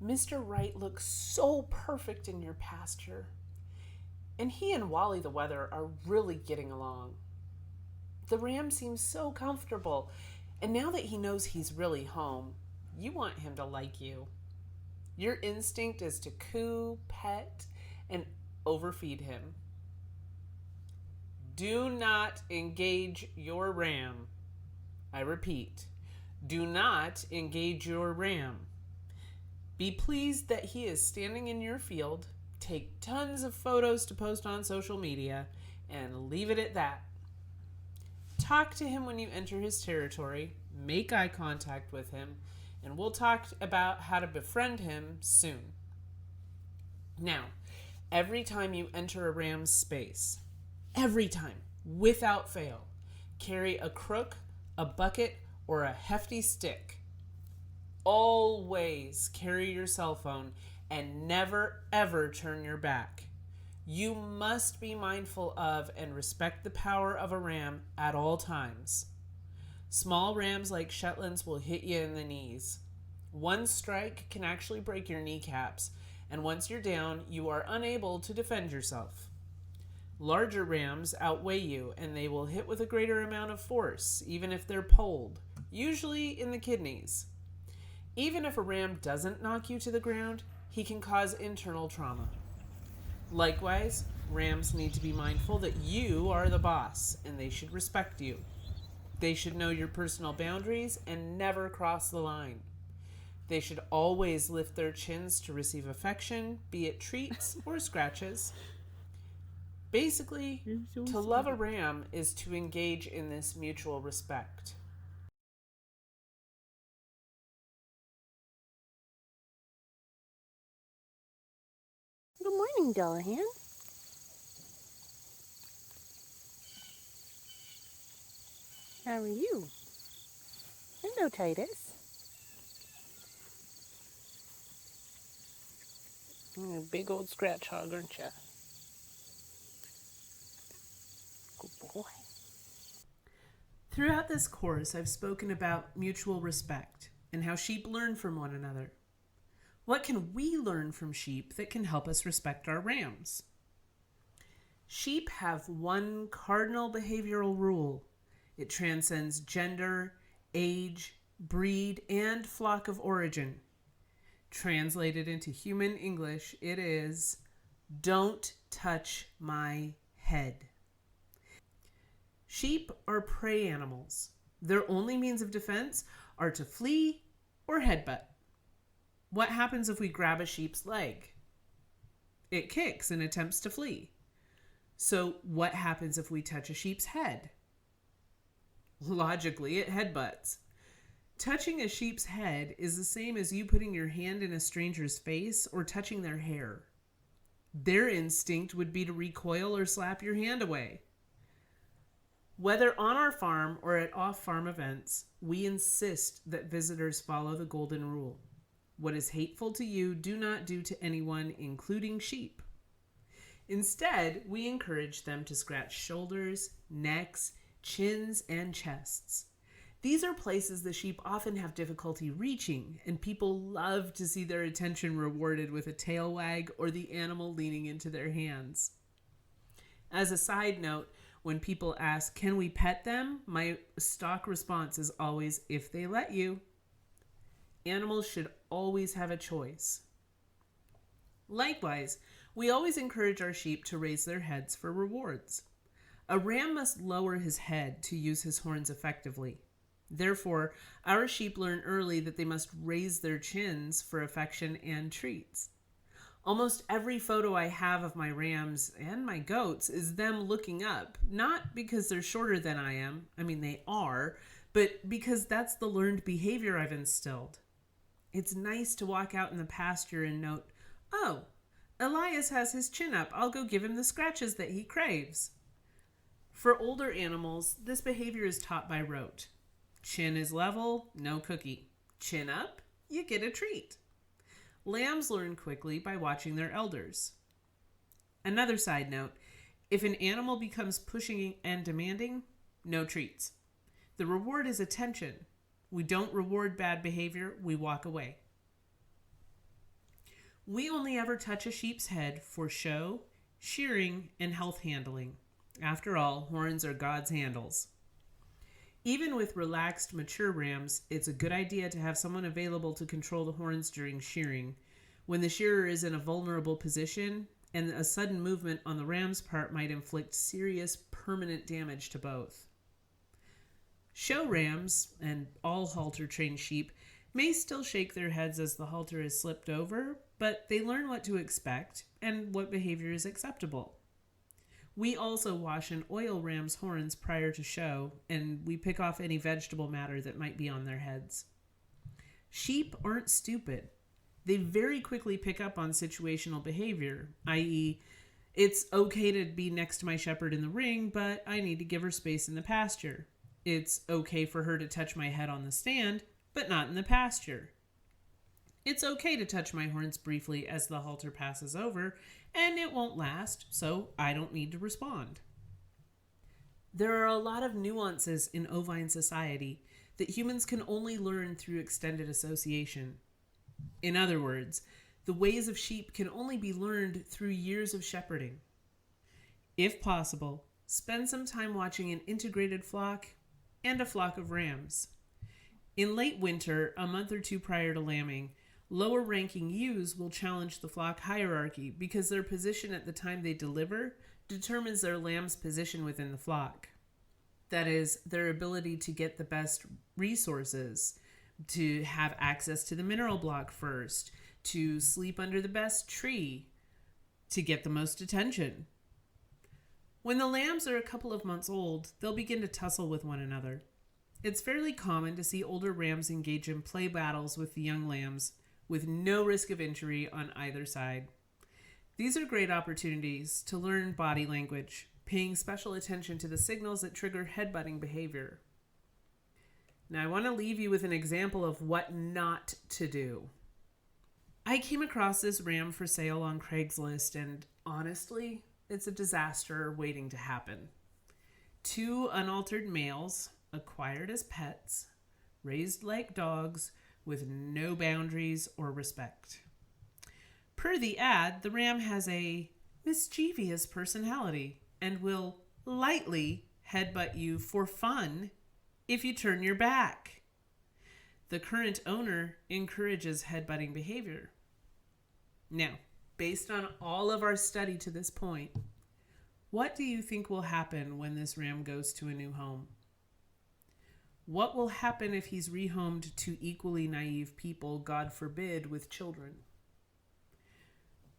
Mr. Right looks so perfect in your pasture, and he and Wally the Weather are really getting along. The ram seems so comfortable, and now that he knows he's really home, you want him to like you. Your instinct is to coo, pet, and overfeed him. Do not engage your ram. I repeat, do not engage your ram. Be pleased that he is standing in your field, take tons of photos to post on social media, and leave it at that. Talk to him when you enter his territory, make eye contact with him, and we'll talk about how to befriend him soon. Now, every time you enter a ram's space, every time, without fail, carry a crook, a bucket, or a hefty stick. Always carry your cell phone and never ever turn your back. You must be mindful of and respect the power of a ram at all times. Small rams like Shetlands will hit you in the knees. One strike can actually break your kneecaps, and once you're down, you are unable to defend yourself. Larger rams outweigh you, and they will hit with a greater amount of force, even if they're polled, usually in the kidneys. Even if a ram doesn't knock you to the ground, he can cause internal trauma. Likewise, rams need to be mindful that you are the boss, and they should respect you. They should know your personal boundaries and never cross the line. They should always lift their chins to receive affection, be it treats or scratches. Basically, to love a ram is to engage in this mutual respect. Good morning, Dullahan. How are you? Hello, Titus. You're a big old scratch hog, aren't you? Good boy. Throughout this course, I've spoken about mutual respect and how sheep learn from one another. What can we learn from sheep that can help us respect our rams? Sheep have one cardinal behavioral rule. It transcends gender, age, breed, and flock of origin. Translated into human English, it is, don't touch my head. Sheep are prey animals. Their only means of defense are to flee or headbutt. What happens if we grab a sheep's leg? It kicks and attempts to flee. So what happens if we touch a sheep's head? Logically, it headbutts. Touching a sheep's head is the same as you putting your hand in a stranger's face or touching their hair. Their instinct would be to recoil or slap your hand away. Whether on our farm or at off-farm events, we insist that visitors follow the golden rule. What is hateful to you, do not do to anyone, including sheep. Instead, we encourage them to scratch shoulders, necks, chins, and chests. These are places the sheep often have difficulty reaching, and people love to see their attention rewarded with a tail wag or the animal leaning into their hands. As a side note, when people ask, can we pet them? My stock response is always, if they let you. Animals should always have a choice. Likewise, we always encourage our sheep to raise their heads for rewards. A ram must lower his head to use his horns effectively. Therefore, our sheep learn early that they must raise their chins for affection and treats. Almost every photo I have of my rams and my goats is them looking up, not because they're shorter than I am, they are, but because that's the learned behavior I've instilled. It's nice to walk out in the pasture and note, oh, Elias has his chin up, I'll go give him the scratches that he craves. For older animals, this behavior is taught by rote. Chin is level, no cookie. Chin up, you get a treat. Lambs learn quickly by watching their elders. Another side note, if an animal becomes pushing and demanding, no treats. The reward is attention. We don't reward bad behavior, we walk away. We only ever touch a sheep's head for show, shearing, and health handling. After all, horns are God's handles. Even with relaxed, mature rams, it's a good idea to have someone available to control the horns during shearing. When the shearer is in a vulnerable position, and a sudden movement on the ram's part might inflict serious, permanent damage to both. Show rams, and all halter-trained sheep, may still shake their heads as the halter is slipped over, but they learn what to expect and what behavior is acceptable. We also wash and oil rams' horns prior to show, and we pick off any vegetable matter that might be on their heads. Sheep aren't stupid. They very quickly pick up on situational behavior, i.e., it's okay to be next to my shepherd in the ring, but I need to give her space in the pasture. It's okay for her to touch my head on the stand, but not in the pasture. It's okay to touch my horns briefly as the halter passes over, and it won't last, so I don't need to respond. There are a lot of nuances in ovine society that humans can only learn through extended association. In other words, the ways of sheep can only be learned through years of shepherding. If possible, spend some time watching an integrated flock and a flock of rams. In late winter, a month or two prior to lambing, lower-ranking ewes will challenge the flock hierarchy because their position at the time they deliver determines their lamb's position within the flock. That is, their ability to get the best resources, to have access to the mineral block first, to sleep under the best tree, to get the most attention. When the lambs are a couple of months old, they'll begin to tussle with one another. It's fairly common to see older rams engage in play battles with the young lambs, with no risk of injury on either side. These are great opportunities to learn body language, paying special attention to the signals that trigger headbutting behavior. Now, I want to leave you with an example of what not to do. I came across this ram for sale on Craigslist, and honestly, it's a disaster waiting to happen. 2 unaltered males, acquired as pets, raised like dogs, with no boundaries or respect. Per the ad, the ram has a mischievous personality and will lightly headbutt you for fun if you turn your back. The current owner encourages headbutting behavior. Now, based on all of our study to this point, what do you think will happen when this ram goes to a new home? What will happen if he's rehomed to equally naive people, God forbid, with children?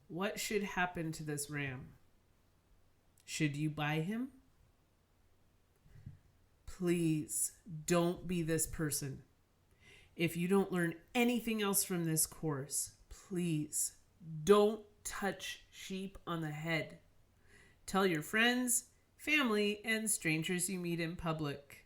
What should happen to this ram? Should you buy him? Please don't be this person. If you don't learn anything else from this course, please don't touch sheep on the head. Tell your friends, family, and strangers you meet in public.